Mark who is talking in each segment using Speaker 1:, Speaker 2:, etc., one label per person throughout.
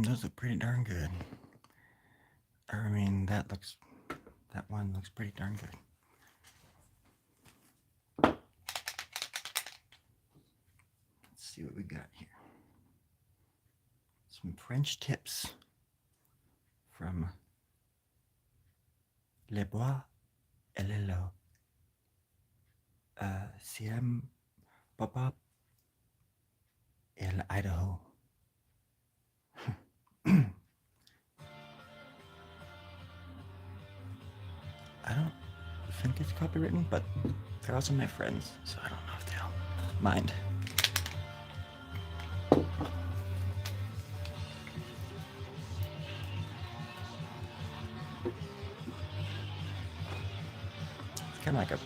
Speaker 1: Those look pretty darn good. I mean, that one looks pretty darn good. Let's see what we got here. Some French tips from Les Bois et les Lots. Siem Pop-Up in Idaho. I don't think it's copywritten, but they're also my friends, so I don't know if they'll mind. It's kind of like a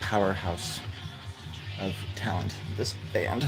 Speaker 1: powerhouse of talent, this band.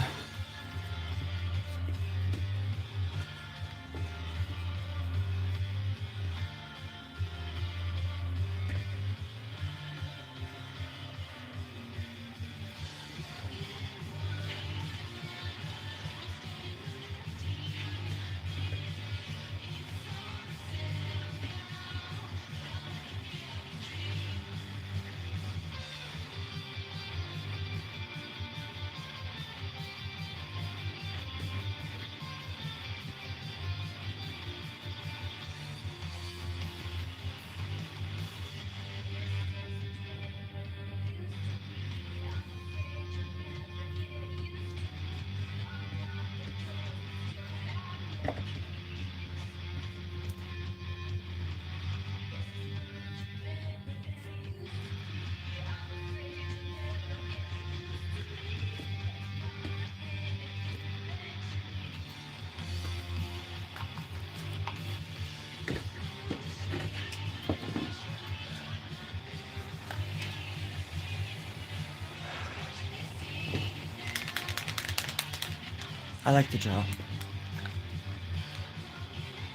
Speaker 1: I like to draw.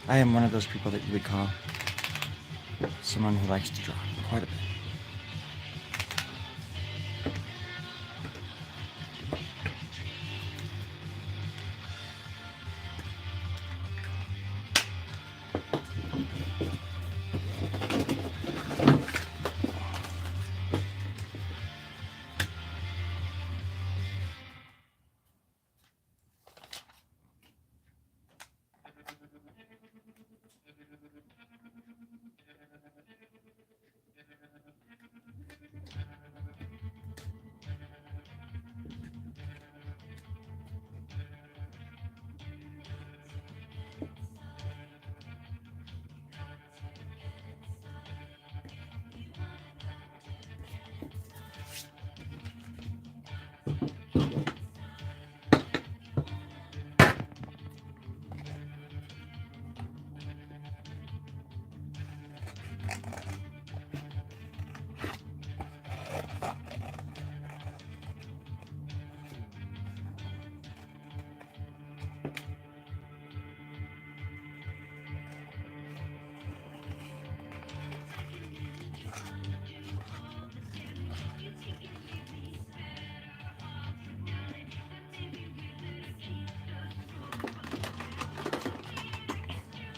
Speaker 1: I am one of those people that you would call someone who likes to draw quite a bit.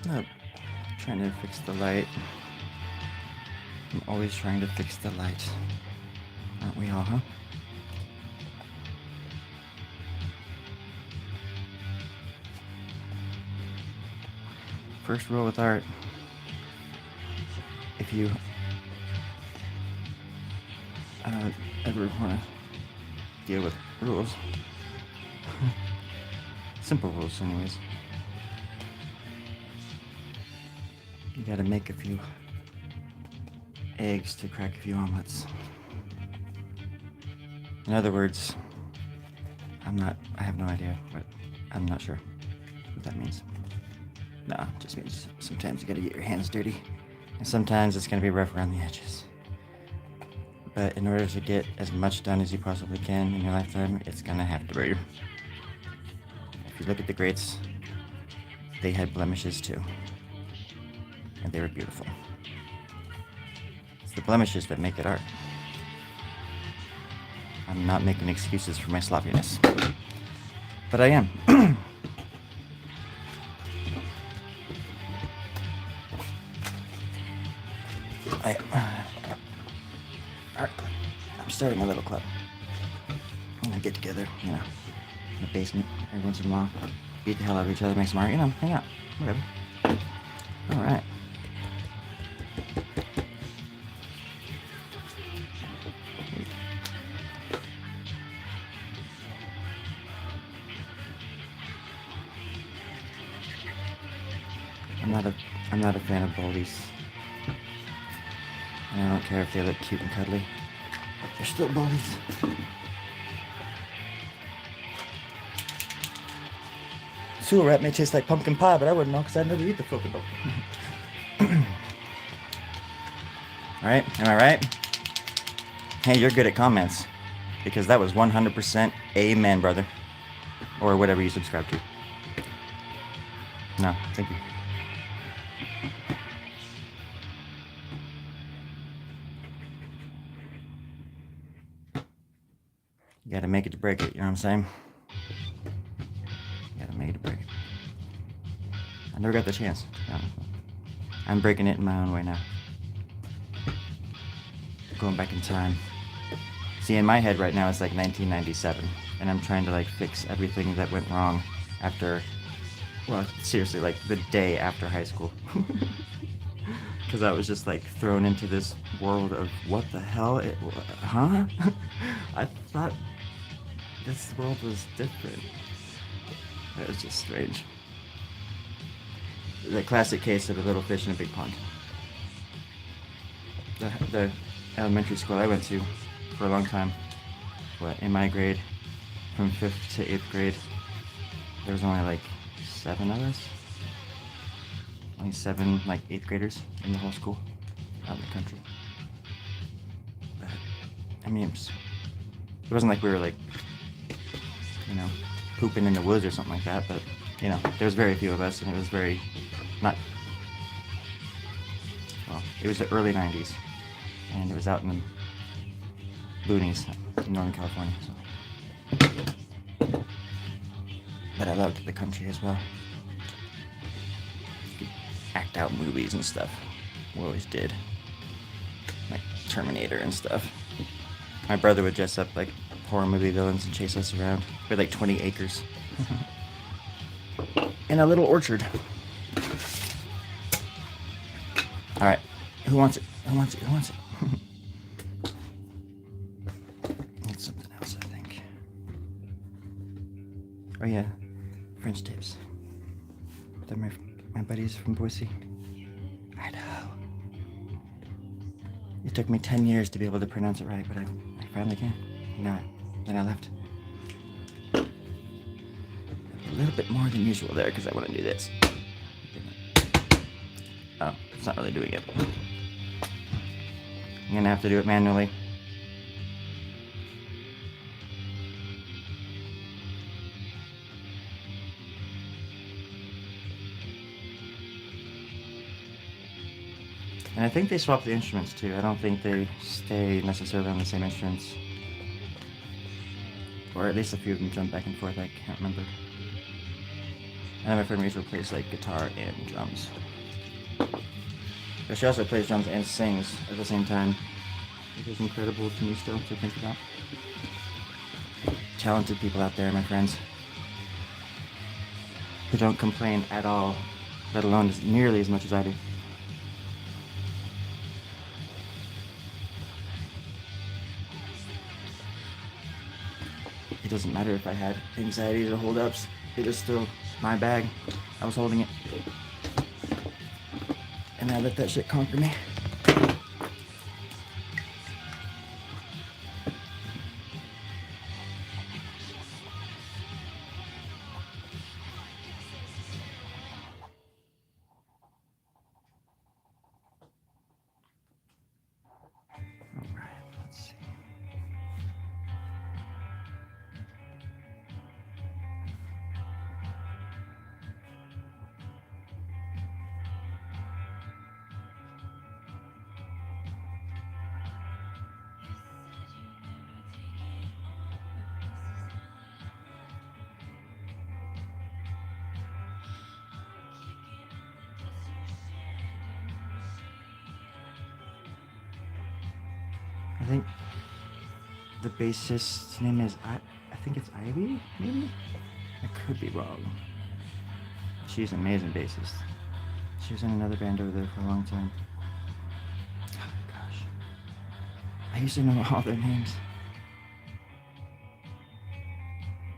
Speaker 1: I'm trying to fix the light. I'm always trying to fix the light. Aren't we all, huh? First rule with art. If you ever want to deal with rules, simple rules anyways, you gotta make a few eggs to crack a few omelets. In other words, I have no idea I'm not sure what that means. No, it just means sometimes you gotta get your hands dirty, and sometimes it's gonna be rough around the edges. But in order to get as much done as you possibly can in your lifetime, it's gonna have to be. If you look at the greats, they had blemishes too. And they were beautiful. It's the blemishes that make it art. I'm not making excuses for my sloppiness. But I am. starting a little club. I'm gonna get together, in the basement every once in a while. Beat the hell out of each other, make some art, hang out, whatever. All right. I'm not a fan of bullies. And I don't care if they look cute and cuddly. They're still bullies. Sewer rat may taste like pumpkin pie, but I wouldn't know because I'd never eat the fucking pumpkin. Alright, am I right? Hey, you're good at comments. Because that was 100% amen, brother. Or whatever you subscribe to. No, thank you. You gotta make it to break it, you know what I'm saying? You gotta make it to break it. I never got the chance, to be honest. I'm breaking it in my own way now. Going back in time. See, in my head right now it's like 1997, and I'm trying to like fix everything that went wrong after, well, seriously, like the day after high school. Because I was just like thrown into this world of what the hell, huh? I thought this world was different. It was just strange. The classic case of a little fish in a big pond. The elementary school I went to for a long time, in my grade, from 5th to 8th grade, there was only like 7 of us. Only 7 like 8th graders in the whole school, out in the country. But, I mean, it wasn't like we were like, pooping in the woods or something like that, but, there was very few of us, and it was very, it was the early 90s, and it was out in the boonies in Northern California, so. But I loved the country as well. You could act out movies and stuff. We always did. Like Terminator and stuff. My brother would dress up like horror movie villains and chase us around. We had like 20 acres. In a little orchard. Alright. Who wants it? Who wants it? Who wants it? Need something else, I think. Oh yeah. French tips. They're my buddies from Boise, Idaho. It took me 10 years to be able to pronounce it right, but I finally can. Then I left. A little bit more than usual there because I want to do this. Oh, it's not really doing it. I'm gonna have to do it manually. And I think they swap the instruments too. I don't think they stay necessarily on the same instruments. Or at least a few of them jump back and forth, I can't remember. I have my friend Rachel plays like guitar and drums. But she also plays drums and sings at the same time. It is incredible to me still to think about. Talented people out there, my friends. Who don't complain at all, let alone nearly as much as I do. It doesn't matter if I had anxieties or hold-ups. It is still my bag. I was holding it. And I let that shit conquer me. I think The bassist's name is I think it's Ivy, maybe? I could be wrong. She's an amazing bassist. She was in another band over there for a long time. Oh gosh. I used to know all their names.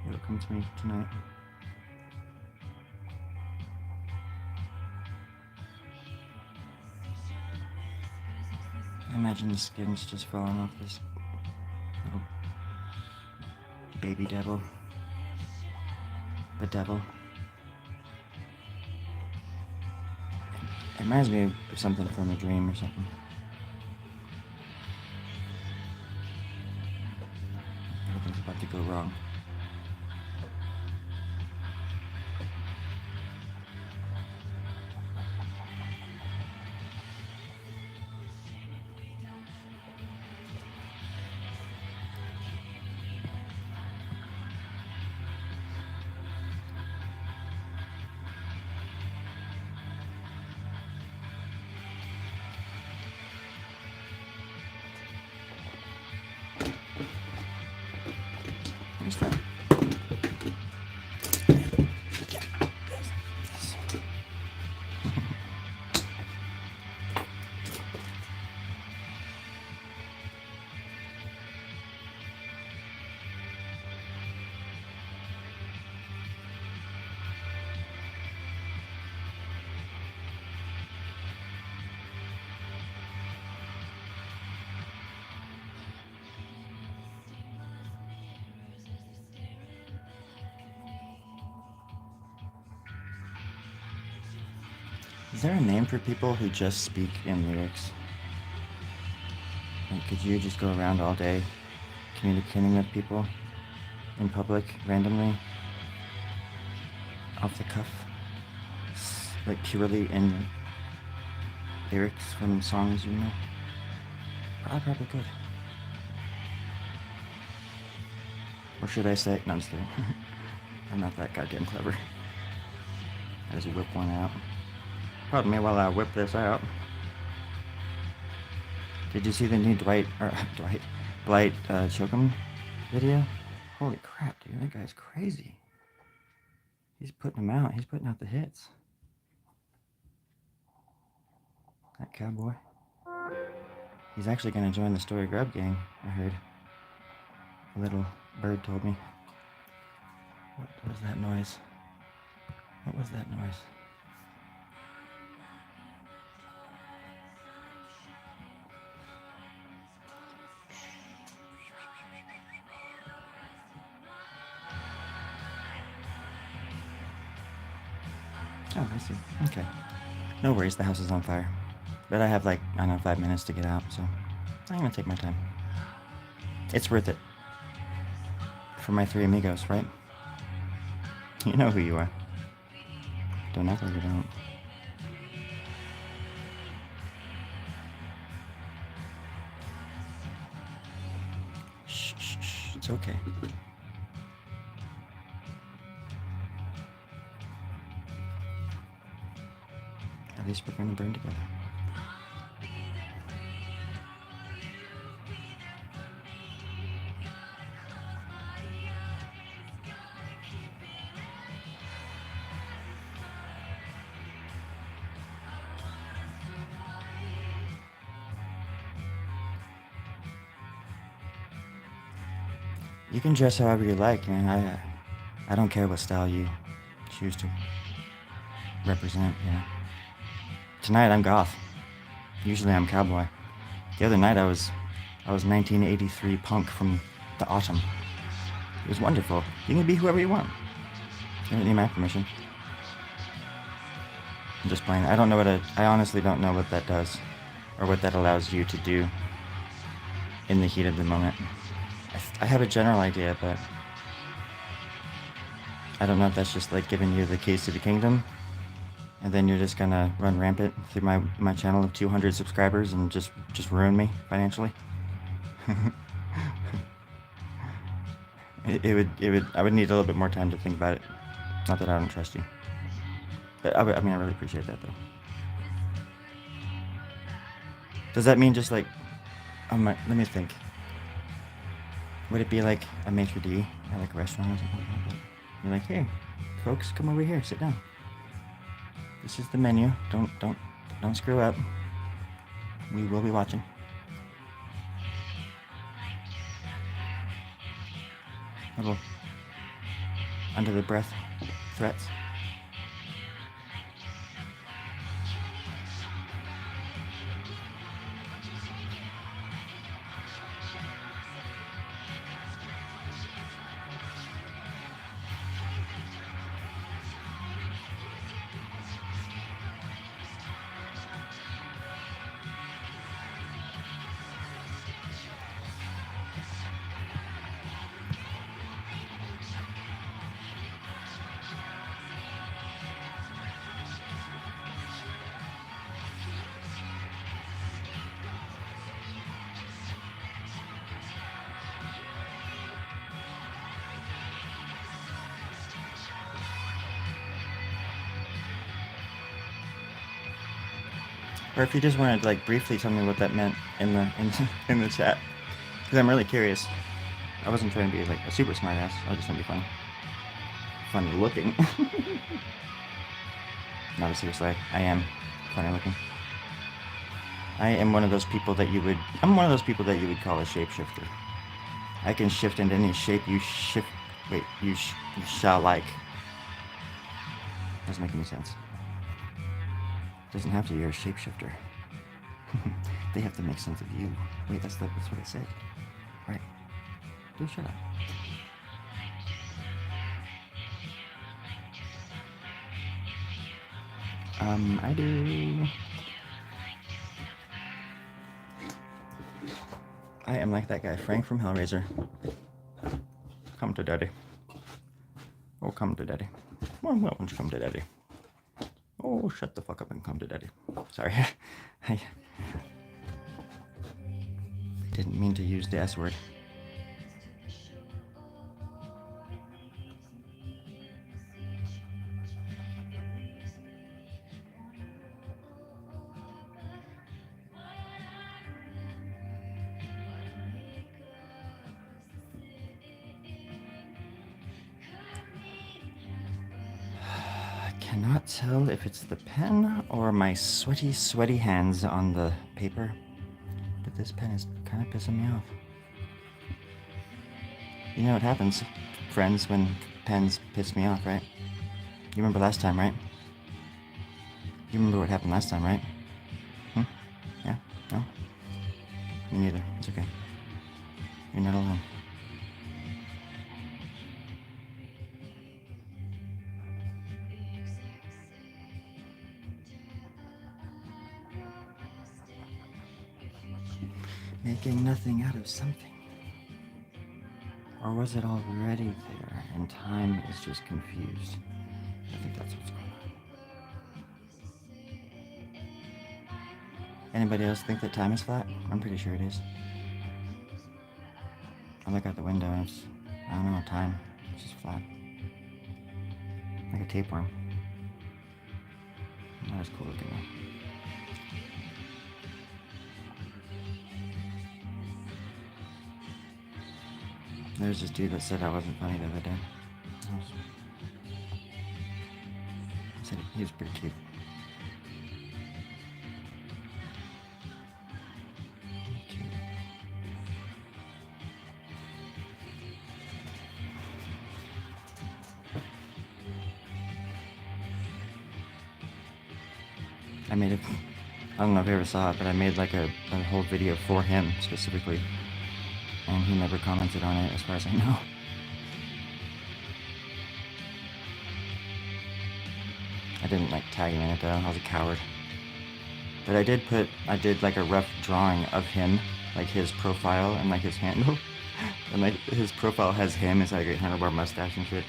Speaker 1: It'll come to me tonight. I imagine the skin's just falling off this little baby devil. The devil. It reminds me of something from a dream or something. Everything's about to go wrong. Who's that? Is there a name for people who just speak in lyrics? Like, could you just go around all day communicating with people in public randomly, off the cuff, like purely in lyrics from songs you know? I probably could. Or should I say, no, I'm just kidding. I'm not that goddamn clever. I just whip one out. Pardon me while I whip this out. Did you see the new Blight Chokum video? Holy crap, dude, that guy's crazy. He's putting them out. He's putting out the hits. That cowboy. He's actually going to join the Story Grub gang, I heard. A little bird told me. What was that noise? What was that noise? Oh, I see. Okay. No worries, the house is on fire. But I have like, I don't know, 5 minutes to get out, so I'm gonna take my time. It's worth it. For my 3 amigos, right? You know who you are. Don't act like you don't. Shh, shh, shh. It's okay. At least we're gonna burn together. You can dress however you like, man. I don't care what style you choose to represent, you know. Tonight I'm goth. Usually I'm cowboy. The other night I was 1983 punk from the autumn. It was wonderful. You can be whoever you want. You don't need my permission. I'm just playing. I honestly don't know what that does, or what that allows you to do in the heat of the moment. I have a general idea, but I don't know if that's just like giving you the keys to the kingdom, and then you're just gonna run rampant through my channel of 200 subscribers and just ruin me financially. I would need a little bit more time to think about it. Not that I don't trust you, but I really appreciate that though. Does that mean just like, let me think. Would it be like a maitre d' at like a restaurant or something like that? You're like, hey, folks, come over here, sit down. This is the menu. Don't screw up. We will be watching. Little under the breath threats. Or if you just wanted to like briefly tell me what that meant in the chat, because I'm really curious. I wasn't trying to be like a super smart ass. I was just trying to be funny looking. Not a serious lie. I am funny looking. I am one of those people that you would. I'm one of those people that you would call a shapeshifter. I can shift into any shape you shift. Wait, you shall like. Doesn't make any sense. Doesn't have to. You're a shapeshifter. They have to make sense of you. Wait, that's what it said. Right. Do shut up. I do. I am like that guy, Frank from Hellraiser. Come to daddy. Oh, come to daddy. Why don't you come to daddy? Oh, shut the fuck up and come to daddy. Sorry. I didn't mean to use the S word. I cannot tell if it's the pen or my sweaty hands on the paper, but this pen is kind of pissing me off. You know what happens, friends, when pens piss me off, right? You remember last time, right? You remember what happened last time, right? Yeah? No? Me neither. It's okay. You're not alone. Making nothing out of something. Or was it already there and time is just confused? I think that's what's going on. Anybody else think that time is flat? I'm pretty sure it is. I look out the window and it's, I don't know, time. It's just flat. Like a tapeworm. Not as cool looking though. There's this dude that said I wasn't funny the other day. He said he was pretty cute. I made it. I don't know if you ever saw it, but I made like a whole video for him specifically. And he never commented on it as far as I know. I didn't like tag him in it though, I was a coward. But I did like a rough drawing of him, like his profile and like his handle. And like his profile has him, it's like a handlebar mustache and shit.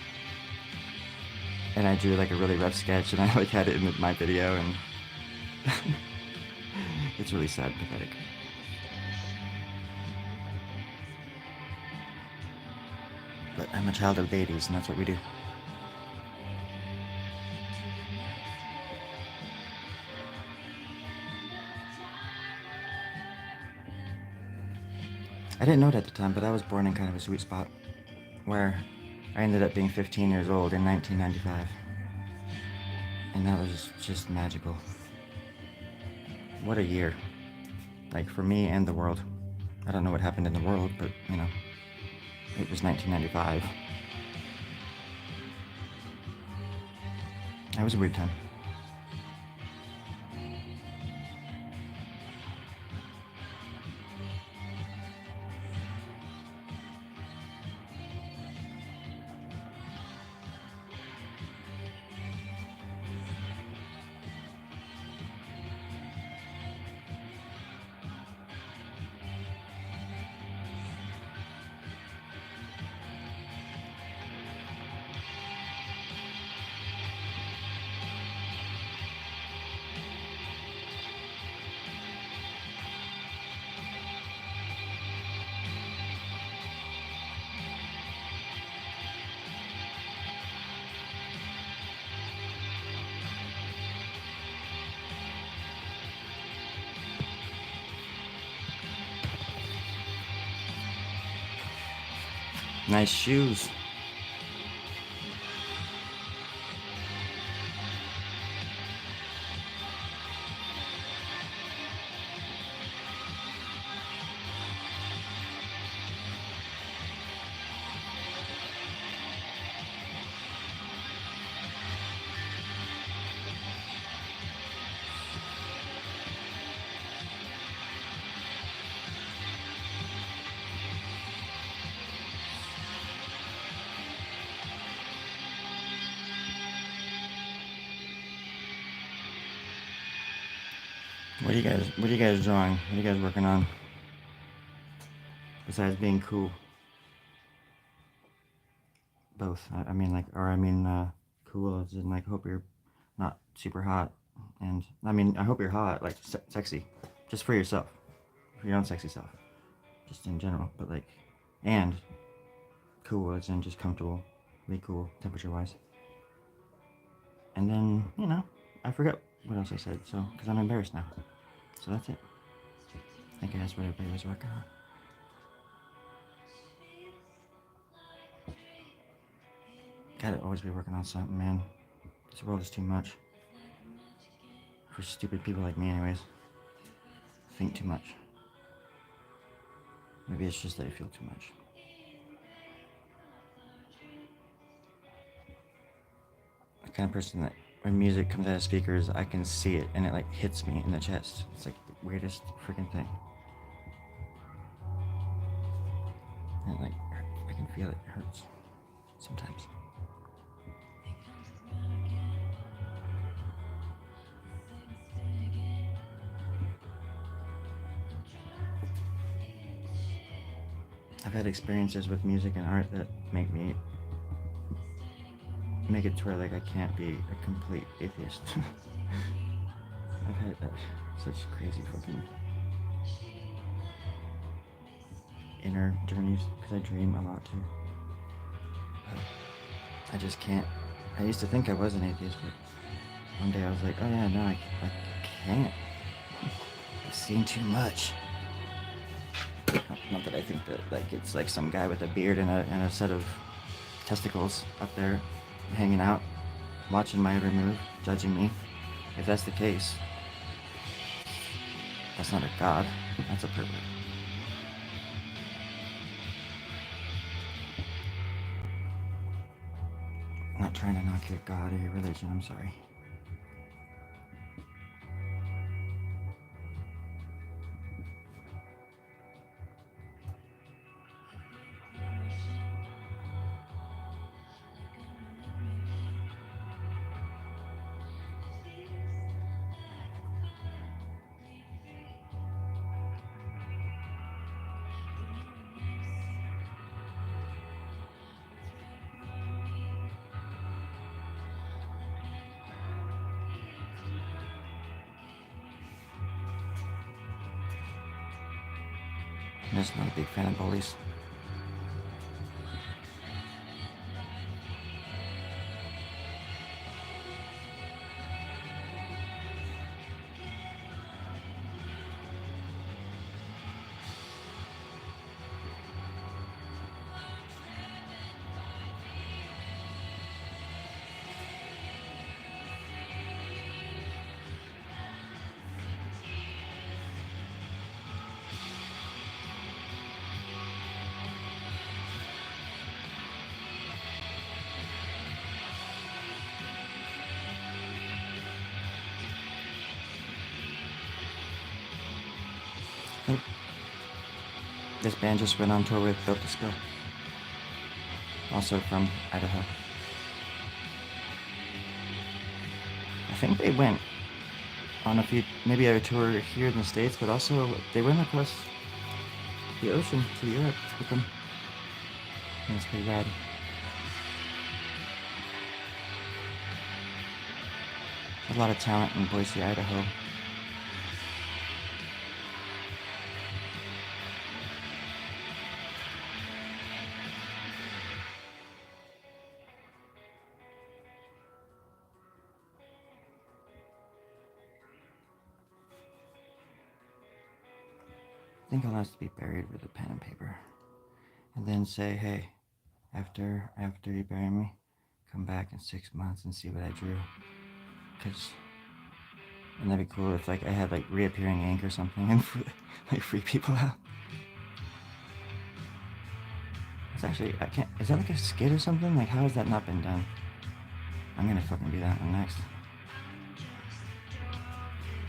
Speaker 1: And I drew like a really rough sketch and I like had it in my video and it's really sad, pathetic. But I'm a child of the 80s and that's what we do. I didn't know it at the time, but I was born in kind of a sweet spot where I ended up being 15 years old in 1995. And that was just magical. What a year. Like, for me and the world. I don't know what happened in the world, but, it was 1995. That was a weird time. Nice shoes. What are you guys drawing? What are you guys working on? Besides being cool. Both. Cool as in, like, hope you're not super hot. And, I hope you're hot, like, sexy. Just for yourself. For your own sexy self. Just in general. But, like, and cool as in just comfortable. Be cool, temperature-wise. And then, I forgot what else I said, so, because I'm embarrassed now. So that's it. I think that's what everybody was working on. Gotta always be working on something, man. This world is too much. For stupid people like me, anyways. Think too much. Maybe it's just that I feel too much. The kind of person that when music comes out of speakers, I can see it and it, like, hits me in the chest. It's like the weirdest freaking thing. And it, like, I can feel it hurts sometimes. I've had experiences with music and art that make it to where, like, I can't be a complete atheist. I've had such crazy fucking inner journeys because I dream a lot too. But I just can't. I used to think I was an atheist, but one day I was like, oh yeah, no, I can't. I've seen too much. Not that I think that, like, it's like some guy with a beard and a set of testicles up there hanging out, watching my every move, judging me. If that's the case, that's not a god, that's a pervert. I'm not trying to knock your god or your religion, I'm sorry. I'm just not a big fan of bullies. This band just went on tour with Built to Spill, also from Idaho. I think they went on a few, maybe a tour here in the States, but also they went across the ocean to Europe with them. And it's pretty rad. A lot of talent in Boise, Idaho. I think I'll have to be buried with a pen and paper. And then say, hey, after you bury me, come back in 6 months and see what I drew. Cause, and that'd be cool if like I had like reappearing ink or something and like free people out. It's actually, I can't, is that like a skit or something? Like how has that not been done? I'm gonna fucking do that one next.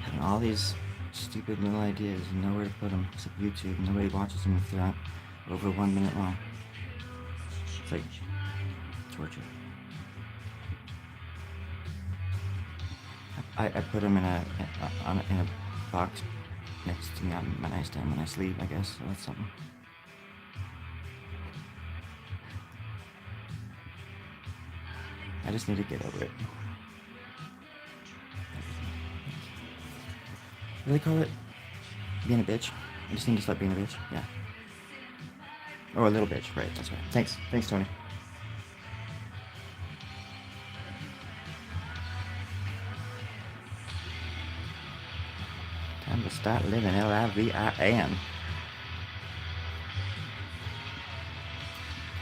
Speaker 1: Having all these stupid little ideas and nowhere to put them except YouTube. Nobody watches them if they're not over 1 minute long. It's like torture. I put them in a box next to me on my nightstand when I sleep, I guess. So that's something. I just need to get over it. What do they call it? Being a bitch? I just need to stop being a bitch. Yeah. Or a little bitch, right, that's right. Thanks, Tony. Time to start living Livin.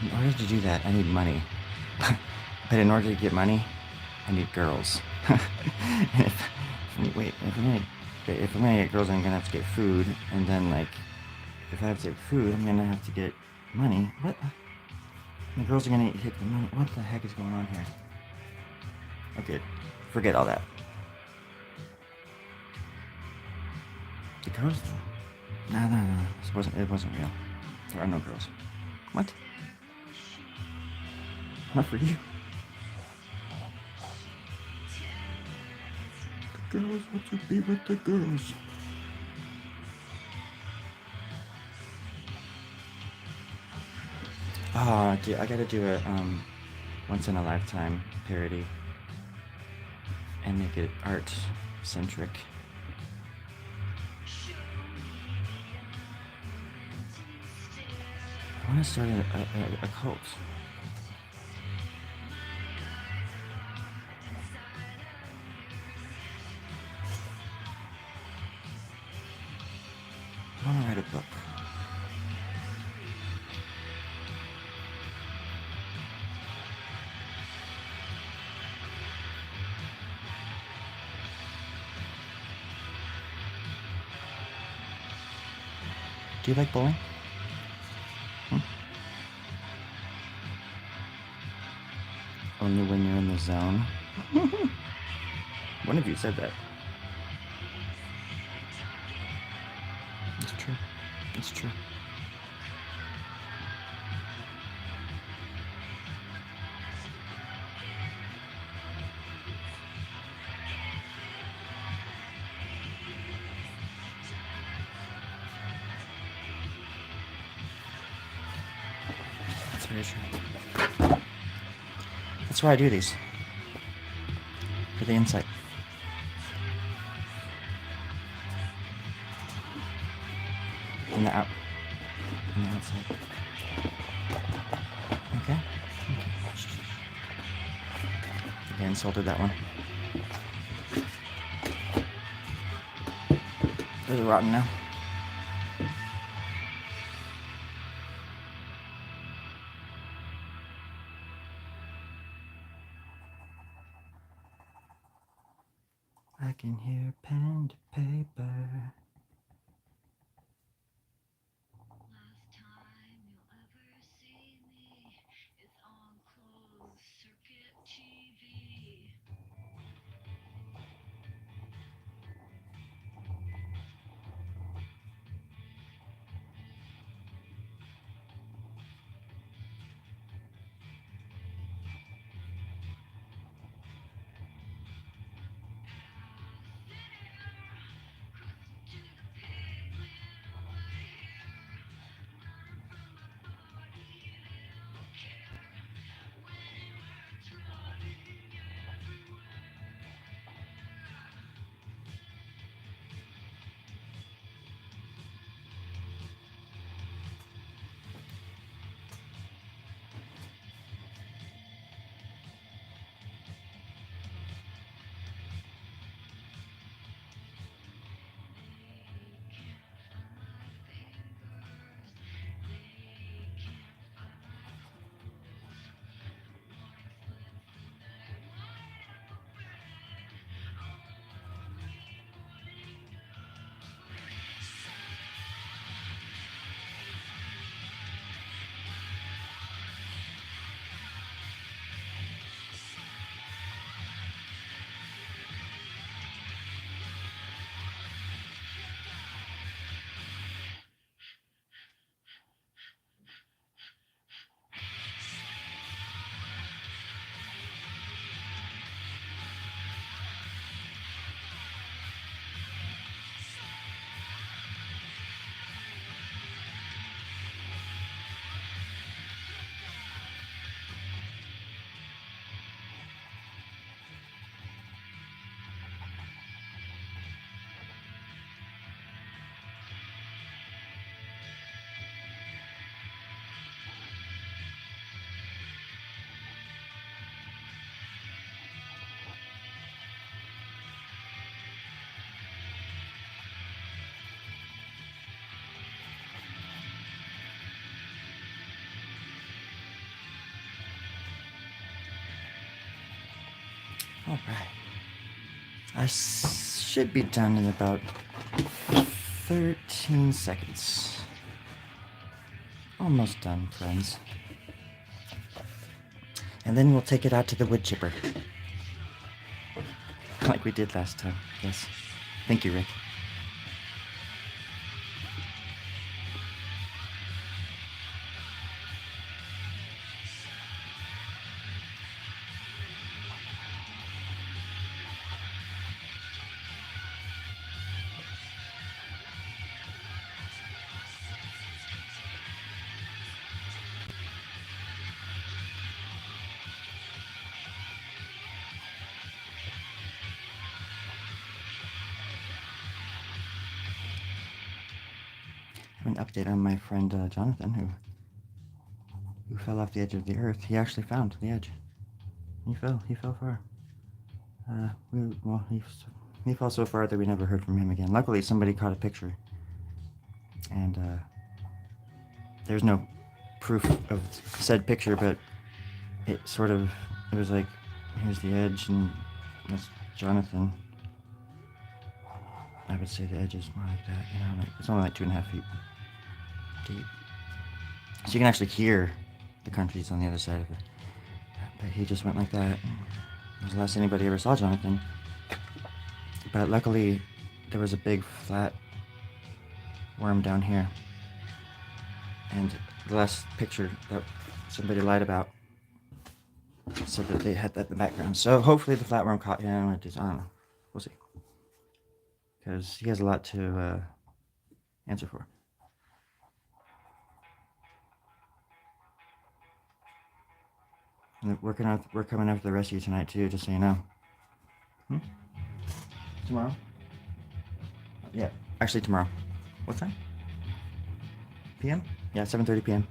Speaker 1: In order to do that, I need money. But in order to get money, I need girls. And if I'm gonna get girls, I'm gonna have to get food, and then like, if I have to get food, I'm gonna have to get money. What? The girls are gonna hit the money. What the heck is going on here? Okay, forget all that. The girls, though. No. It wasn't real. There are no girls. What? Not for you. The girls want to be with the girls. Oh, I gotta do a once in a lifetime parody and make it art centric. I want to start a cult. I want to write a book. Do you like bowling? Only when you're in the zone. One of you said that. It's true. It's true. That's very true. That's why I do these. For the insight. And the outside. Okay. I insulted that one. Those are rotten now. I can hear pen to paper. All right. I should be done in about 13 seconds. Almost done, friends. And then we'll take it out to the wood chipper. Like we did last time. Yes. Thank you, Rick. I have an update on my friend Jonathan, who fell off the edge of the earth. He actually found the edge. He fell far. He fell so far that we never heard from him again. Luckily, somebody caught a picture, and there's no proof of said picture, but it was like, here's the edge, and that's Jonathan. I would say the edge is more like that, like it's only like 2.5 feet deep. So you can actually hear the countries on the other side of it. But he just went like that. It was the last anybody ever saw Jonathan. But luckily, there was a big flat worm down here. And the last picture that somebody lied about said that they had that in the background. So hopefully the flatworm caught him. I don't know. We'll see. Because he has a lot to answer for. And we're coming after the rest of you tonight too, just so you know. Tomorrow? Yeah, actually tomorrow. What time? PM? Yeah, 7:30 PM.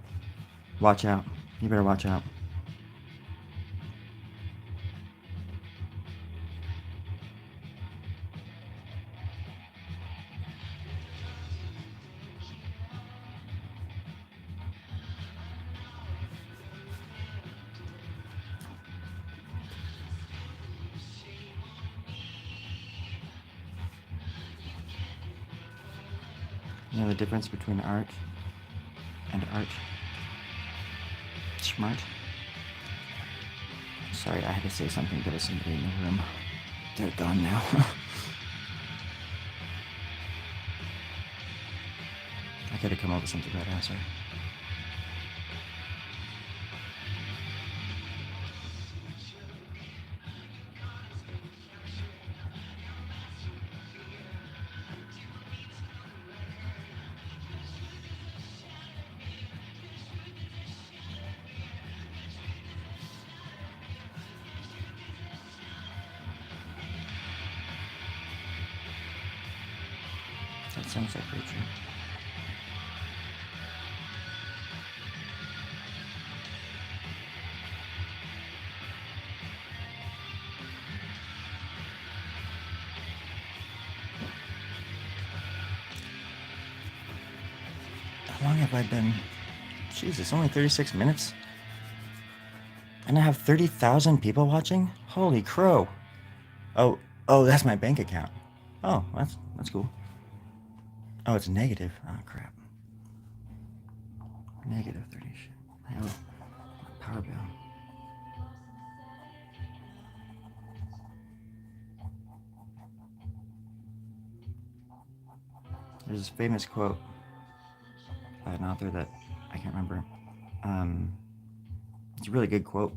Speaker 1: Watch out. You better watch out. You know the difference between art and art? Smart. Sorry, I had to say something to somebody in the room. They're gone now. I could have come up with something better, I'm sorry. That sounds like very true. How long have I been? Jesus, only 36 minutes? And I have 30,000 people watching? Holy crow. Oh, that's my bank account. Oh, that's cool. Oh, it's negative. Oh, crap. Negative 30 shit. Hell, power bill. There's this famous quote by an author that I can't remember. It's a really good quote.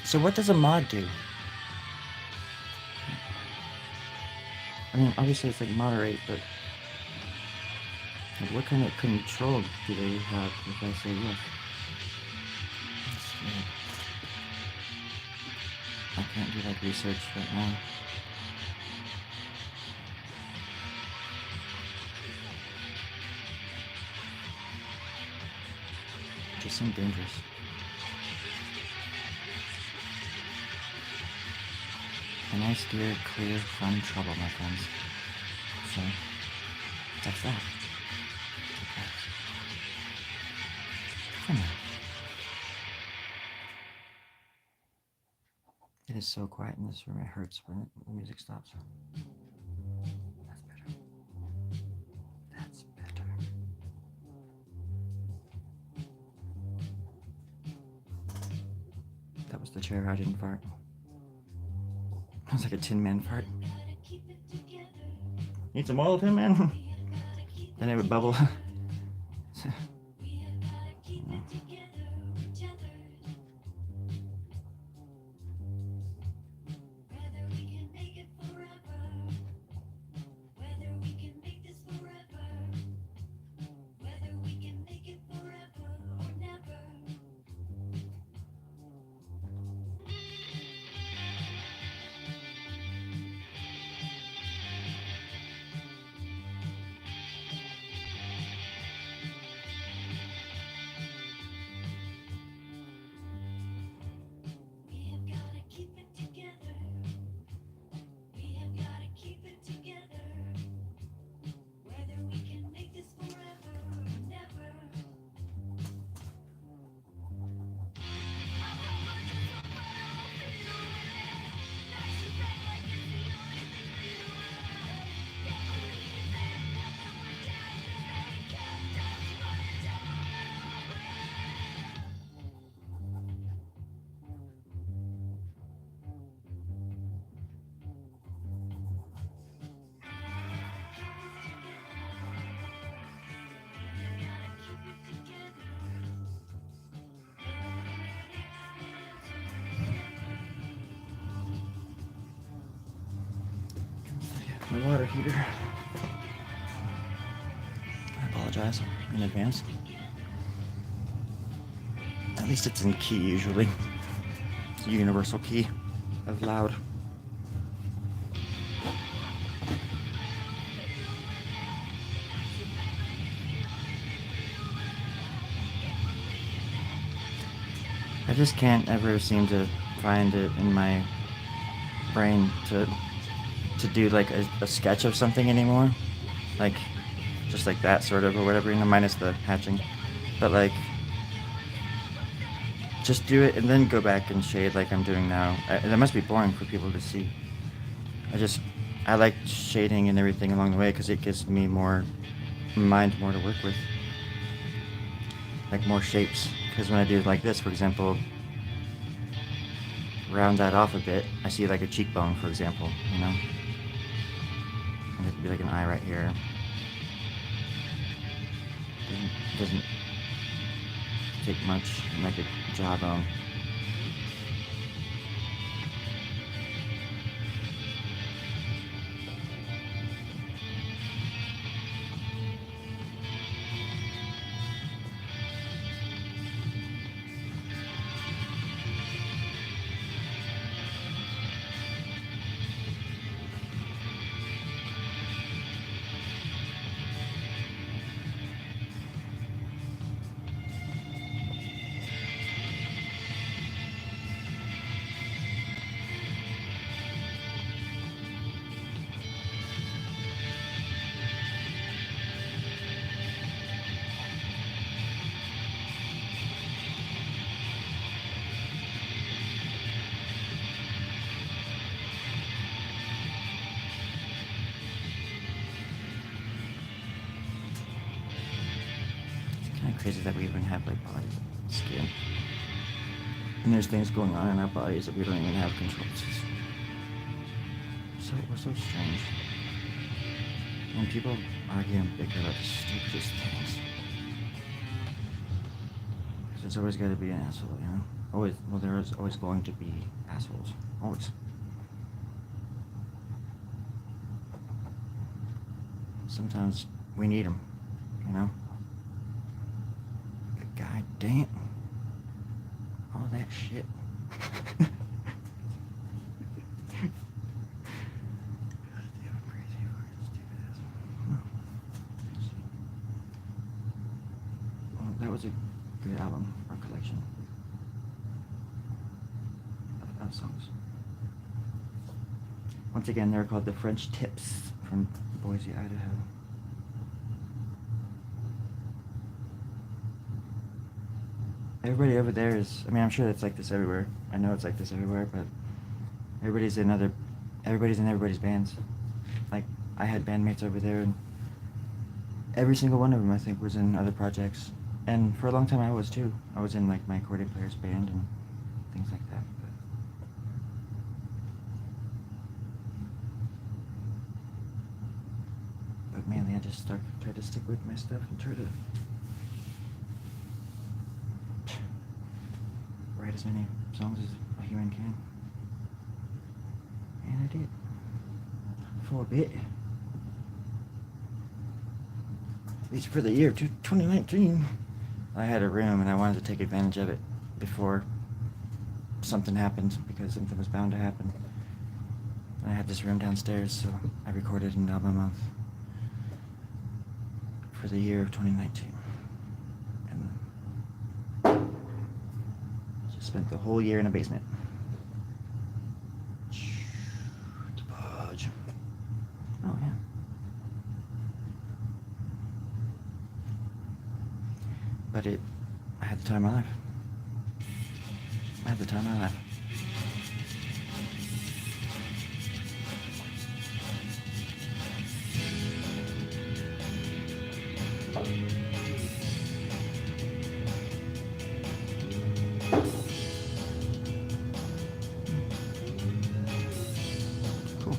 Speaker 1: So what does a mod do? I mean, obviously it's like moderate, but like, what kind of control do they have if I say yes? I can't do like research right now. Just seem dangerous. A nice, dear, clear, fun trouble, my friends. So, that's that. For now. It is so quiet in this room, it hurts when the music stops. That's better. That's better. That was the chair, I didn't fart. That was like a Tin Man fart. Need some oil, Tin Man? Then it would bubble. My water heater. I apologize in advance. At least it's in key usually. It's a universal key of loud. I just can't ever seem to find it in my brain to do like a sketch of something anymore. Like, just like that sort of, or whatever, minus the hatching. But like, just do it and then go back and shade like I'm doing now. That must be boring for people to see. I like shading and everything along the way because it gives me more to work with. Like more shapes. Because when I do like this, for example, round that off a bit, I see like a cheekbone, for example, And it could be like an eye right here. It doesn't take much, like a jawbone. Crazy that we even have like bodies and skin. And there's things going on in our bodies that we don't even have control. We're so strange. When people argue and bicker about the stupidest things. There's always got to be an asshole, you know? Always. Well, there is always going to be assholes. Always. Sometimes we need them, you know? But god damn. All that shit. That was a good album or collection of songs. Once again, they're called the French Tips from Boise, Idaho. Everybody over there is, I mean, I'm sure it's like this everywhere. I know it's like this everywhere, but everybody's in everybody's bands. Like, I had bandmates over there, and every single one of them, I think, was in other projects. And for a long time, I was too. I was in, like, my accordion player's band and things like that. But mainly, I just tried to stick with my stuff and try to write as many songs as a human can. And I did. For a bit. At least for the year 2019. I had a room and I wanted to take advantage of it before something happened, because something was bound to happen. And I had this room downstairs, so I recorded an album a month for the year of 2019. And just spent the whole year in a basement. The budge. Oh, yeah. But I had the time of my life. I had the time of my life. Cool.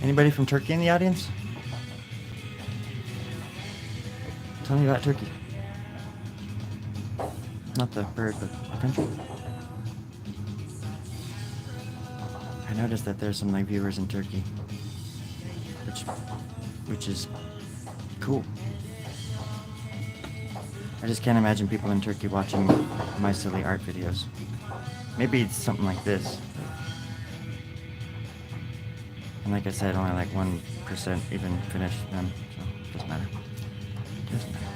Speaker 1: Anybody from Turkey in the audience? Tell me about Turkey. Not the bird, but the country. I noticed that there's some like viewers in Turkey, which is cool. I just can't imagine people in Turkey watching my silly art videos. Maybe it's something like this. And like I said, only like 1% even finish them, so it doesn't matter. Doesn't matter.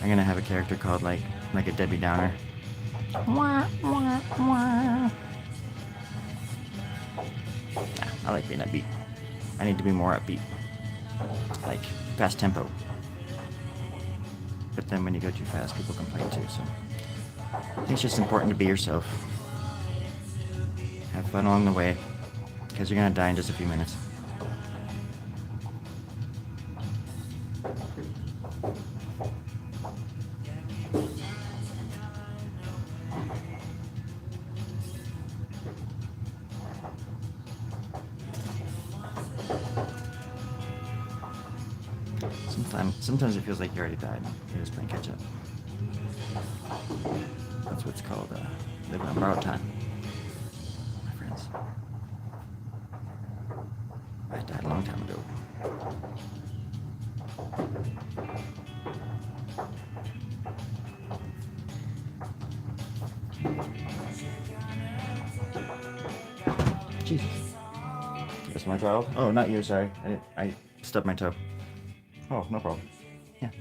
Speaker 1: I'm gonna have a character called like a Debbie Downer. Wah, wah, wah. Nah, I like being upbeat. I need to be more upbeat. Like fast tempo. But then when you go too fast, people complain too, so I think it's just important to be yourself. Have fun along the way, because you're gonna die in just a few minutes. Sometimes it feels like you already died. You're just playing catch up. That's what's called living on borrowed time, my friends. I died a long time ago. Jesus. Yes, my child. Oh, not you, sorry. I stubbed my toe. Oh, no problem. Yeah. Okay.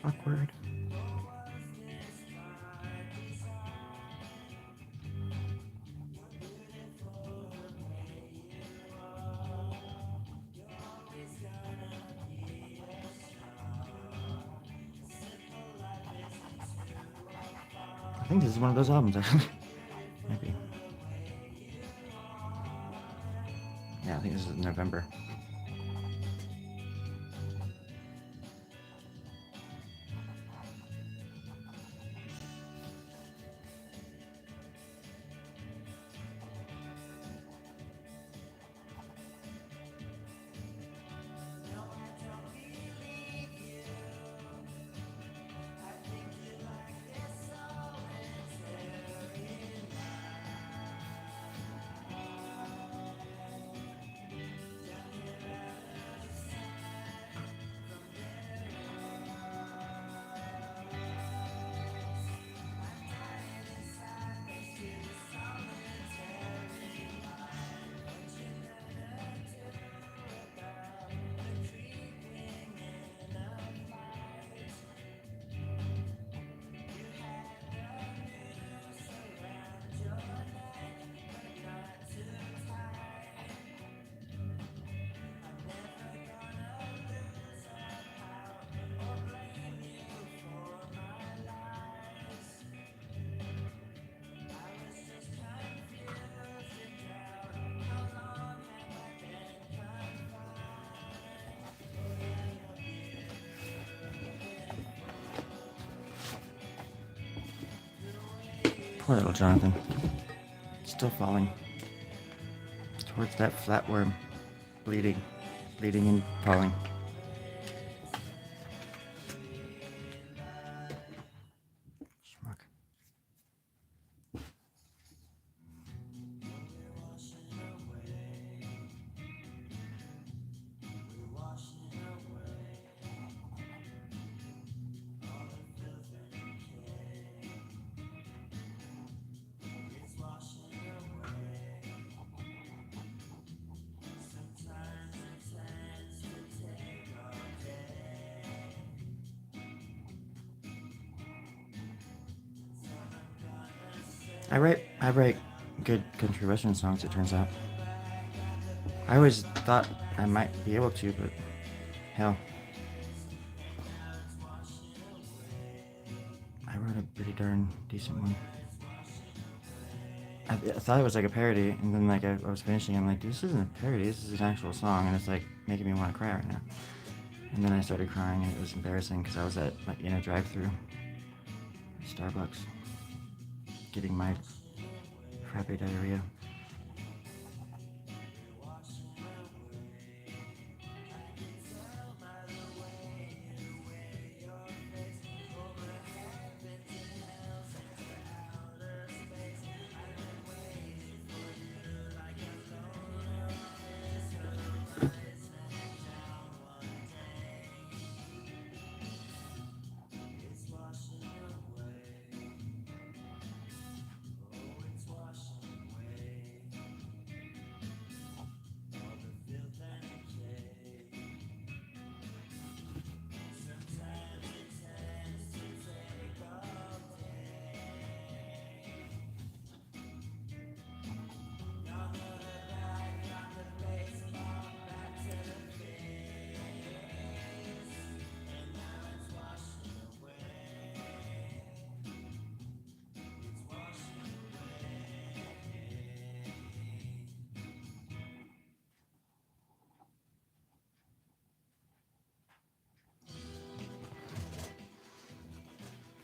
Speaker 1: Awkward. I think this is one of those albums, actually. Maybe. Yeah, I think this is November. Poor little Jonathan. Still falling towards that flatworm. Bleeding. Bleeding and falling. Schmuck. I write good country western songs, it turns out. I always thought I might be able to, but hell. I wrote a pretty darn decent one. I thought it was like a parody, and then like I was finishing, I'm like, this isn't a parody, this is an actual song, and it's like making me want to cry right now. And then I started crying, and it was embarrassing because I was at like in a drive-through Starbucks getting my crappy diarrhea.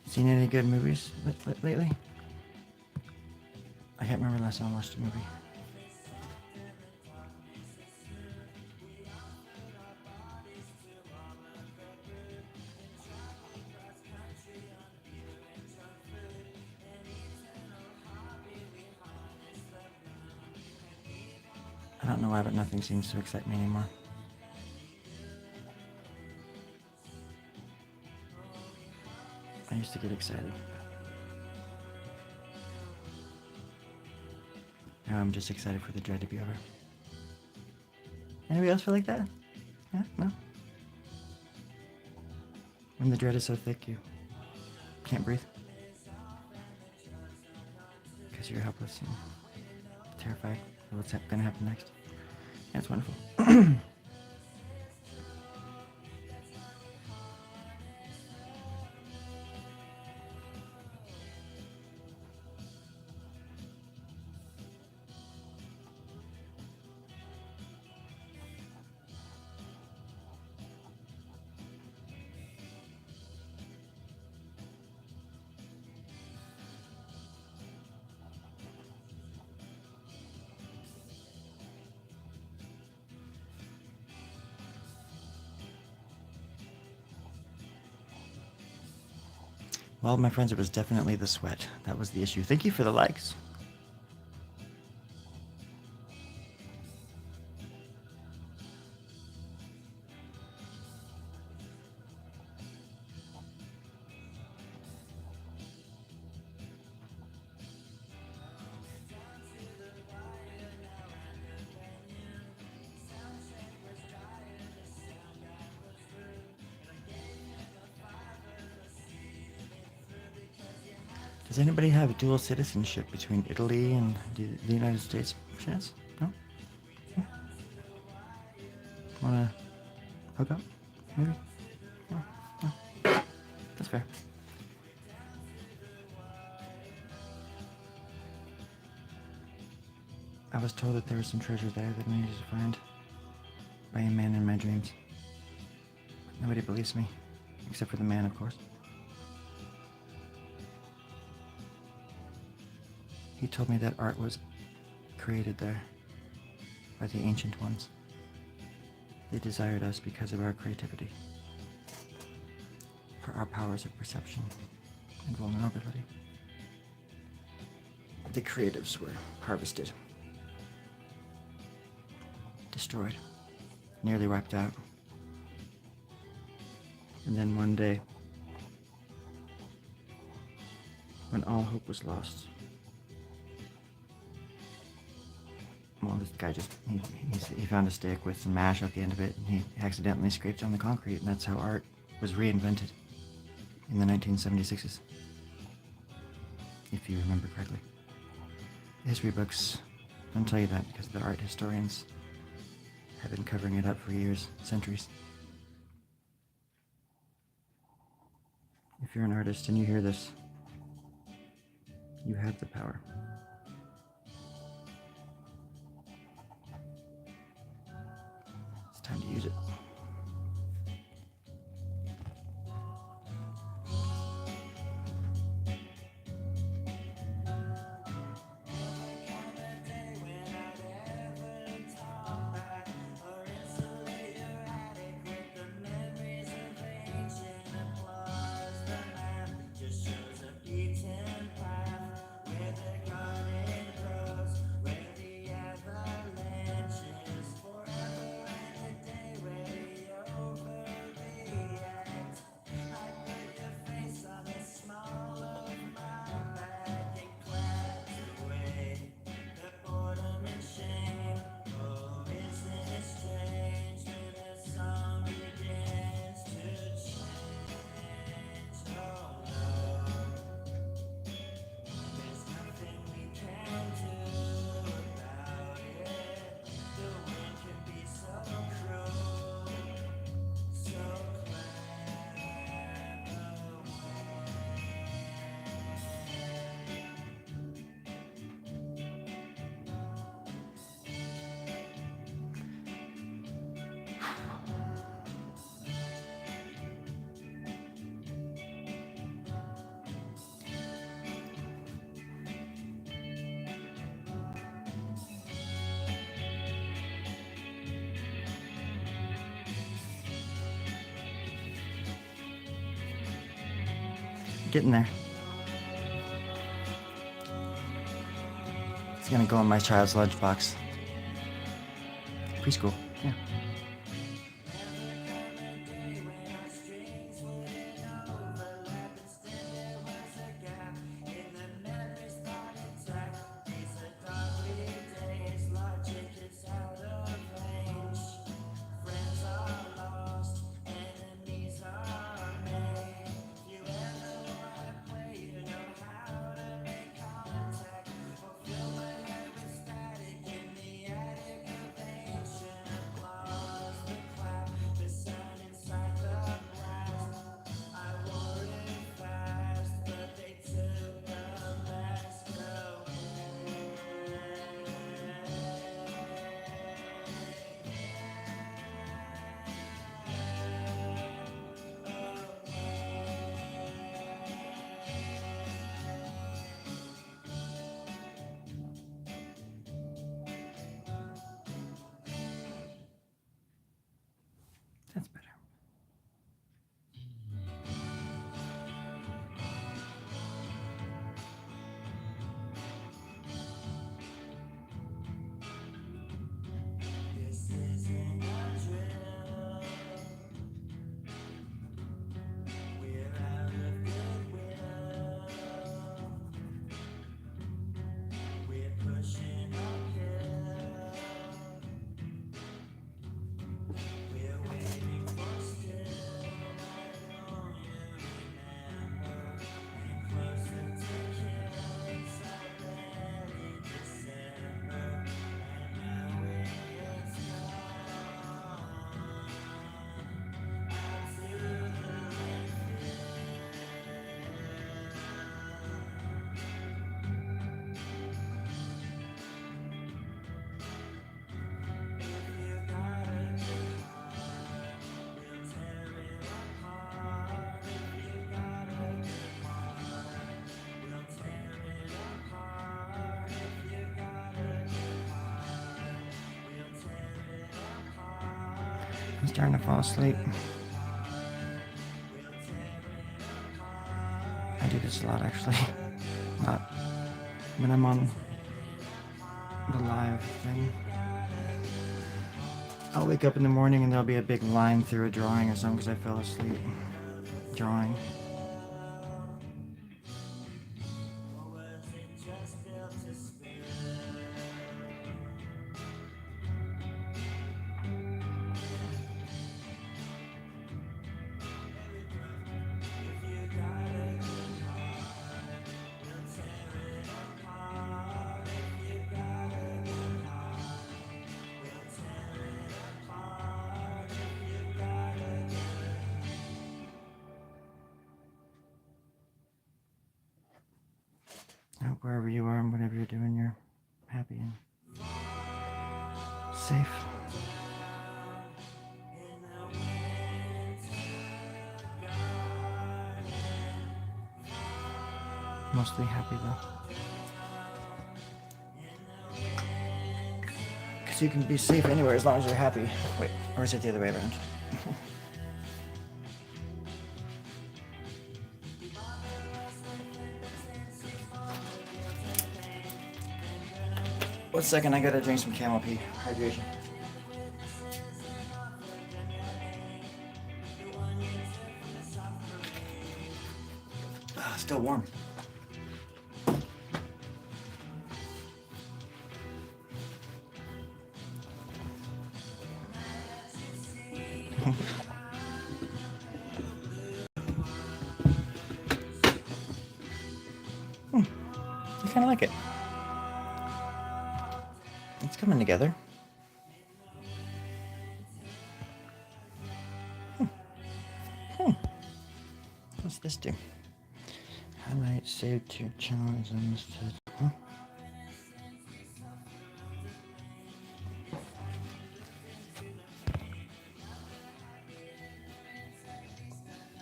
Speaker 1: Seen any good movies lately? I can't remember the last time I watched a movie. I don't know why, but nothing seems to excite me anymore. I used to get excited. Now I'm just excited for the dread to be over. Anybody else feel like that? Yeah? No? When the dread is so thick you can't breathe? Because you're helpless and terrified of what's going to happen next. Yeah, it's wonderful. Well, my friends, it was definitely the sweat. That was the issue. Thank you for the likes. Does anybody have dual citizenship between Italy and the United States? Chance? No? Wanna hook up? Maybe? No? No? That's fair. I was told that there was some treasure there that I needed to find by a man in my dreams. But nobody believes me, except for the man, of course. He told me that art was created there by the ancient ones. They desired us because of our creativity, for our powers of perception and vulnerability. The creatives were harvested, destroyed, nearly wiped out. And then one day, when all hope was lost, well, this guy just, he found a stick with some mash at the end of it, and he accidentally scraped on the concrete, and that's how art was reinvented in the 1976s, if you remember correctly. The history books don't tell you that because the art historians have been covering it up for years, centuries. If you're an artist and you hear this, you have the power. It's time to use it. Getting there. It's gonna go in my child's lunchbox. Preschool, yeah. I'm starting to fall asleep. I do this a lot, actually. Not when I'm on the live thing. I'll wake up in the morning and there'll be a big line through a drawing or something because I fell asleep drawing. I hope wherever you are and whatever you're doing, you're happy and safe. Mostly happy though. Because you can be safe anywhere as long as you're happy. Wait, or is it the other way around? 1 second, I gotta drink some camel pee. Hydration. Still warm. I kind of like it. It's coming together. What's this do? Highlight, save to channels and listed.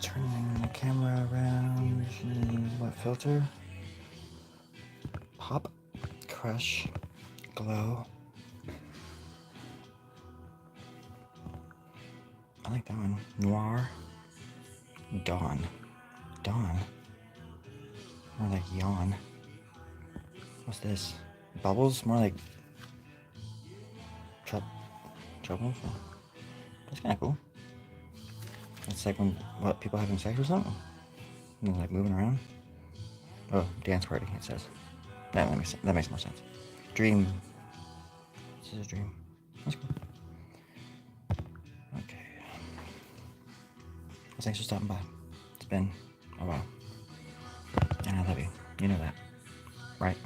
Speaker 1: Turning the camera around. What filter? Pop, crush, glow. I like that one. Noir. Dawn. Dawn. More like yawn. What's this? Bubbles? More like trouble. That's kind of cool. It's like when what people having sex or something, and like moving around. Oh, dance party. It says. That makes more sense. Dream. This is a dream. That's cool. Okay. Well, thanks for stopping by. It's been a while, and I love you. You know that, right?